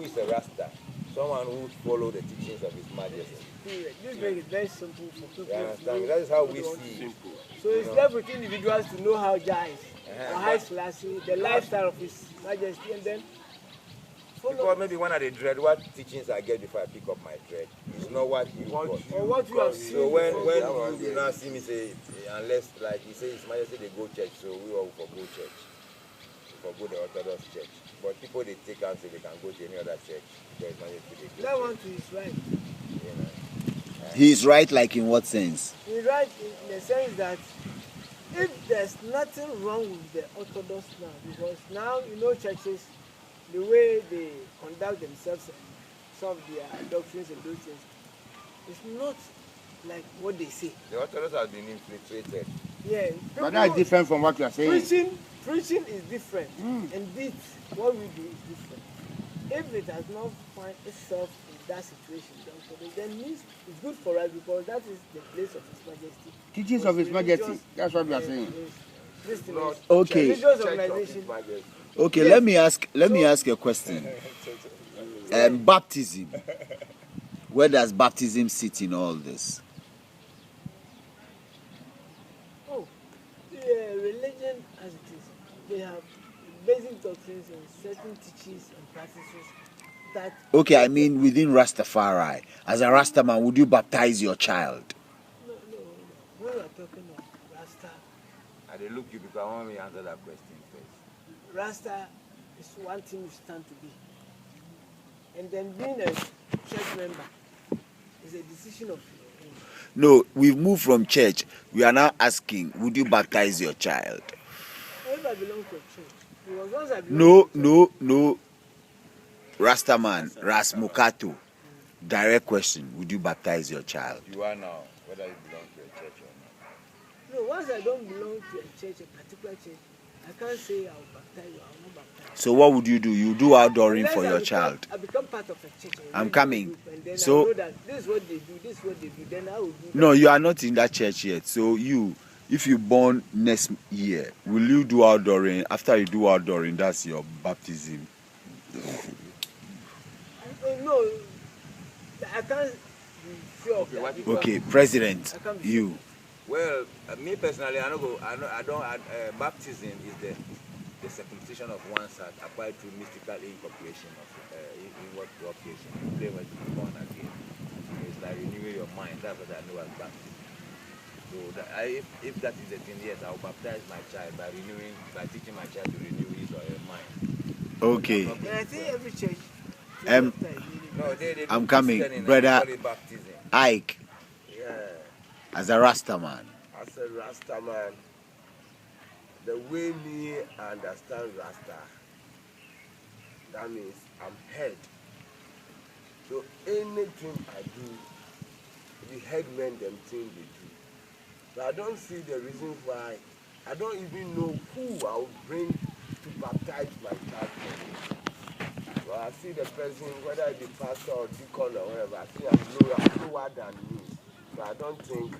who is a Rasta? Someone who follows the teachings of His Majesty. This make it very simple for people. You understand? That is how we see it. So it's left with individuals to know how Jah is, or how Selassie, the lifestyle of His Majesty, and then follow. Because maybe one of the dread, what teachings I get before I pick up my dread, it's not what you got. Or what you have seen. So when you now see me say, unless like he says His Majesty they go church, so we all for go church, for go the Orthodox church. But people they take and say they can go to any other church because His Majesty they go. That one is right. You know. He's right, like in what sense? He's right in the sense that if there's nothing wrong with the Orthodox now, because now you know churches, the way they conduct themselves and some of their doctrines and those things, it's not like what they say. The Orthodox has been infiltrated. Yeah, But that's different from what you are saying. Preaching is different, and this what we do is different. If it has not found itself in that situation, then means it's good for us because that is the place of His Majesty. Teachings of His Majesty. That's what we are saying. Okay. Religious organization. Okay, let me ask a question. Baptism. Where does baptism sit in all this? Oh, religion as it is, they have basic doctrines and certain teachings and practices that. Okay, I mean within Rastafari. As a Rastaman, would you baptize your child? No. When we are talking of Rasta, I they look you because I want me to answer that question first. Rasta is one thing you stand to be. And then being a church member is a decision of your own. No, we've moved from church. We are now asking, would you baptize your child? If I belong to a church, because once I belong to a church, No. Rastaman, Mokato. Direct question, would you baptize your child? You are now, whether you belong to a church or not. no, once I don't belong to a church, a particular church, I can't say I'll baptize you, I'll not baptize. So what would you do? You do outdooring Unless for I your become- child. I become part of a church. I'm coming. And then So- I know that this is what they do, then I will do that. No, you are not in that church yet. So if you born next year, will you do outdooring? After you do outdooring, that's your baptism. No, I can't be sure of that. because Okay, President, I can't be you. Well, me personally, baptism is the circumcision of one's heart applied to mystical incorporation of inward creation. They were born again. It's like renewing your mind. That's what I know as baptism. So if that is the thing, yes, I'll baptize my child by teaching my child to renew his or her mind. Okay. And I think every church. Um, No, they do I'm coming, Christianing, brother. they call it baptism. Ike, Yeah, as a Rastaman. as a Rasta man, the way me understand Rasta, that means I'm head. So anything I do, the headmen them think they do. So I don't see the reason why. I don't even know who I will bring to baptize my child. Well, I see the person, whether it be pastor or deacon or whatever, I see I'm lower than me. So I don't think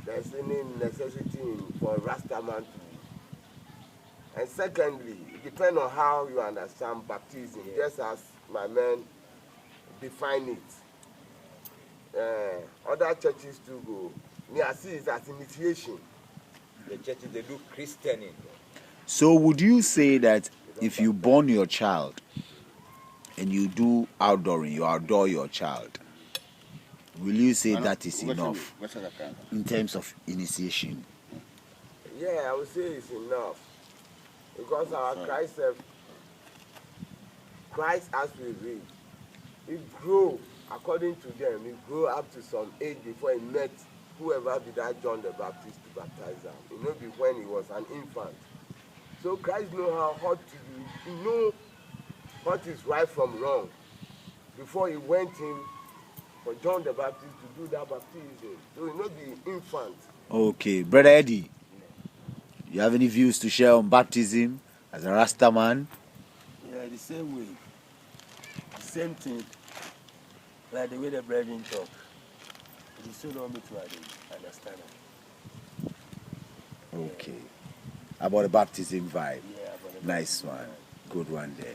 there's any necessity for a Rasta man to. And secondly, it depends on how you understand baptism, just as my men define it. Other churches too go. Me, I see it as initiation. The churches, they do Christianing. So would you say that if you born your child and you do outdooring, you outdoor your child, will you say that is enough in terms of initiation? Yeah, I would say it's enough. Because our Christ as we read, he grew according to them, he grew up to some age before he met whoever be that John the Baptist to baptize him. You know, when he was an infant. So Christ know how to do, he know what is right from wrong before he went in for John the Baptist to do that baptism. So he know the infant. Okay, Brother Eddie, you have any views to share on baptism as a Rasta man? Yeah, the same way. The same thing. Like the way the brethren talk. It is so long to understand it. Okay. About the baptism vibe. Yeah, about the Nice one. Good one there.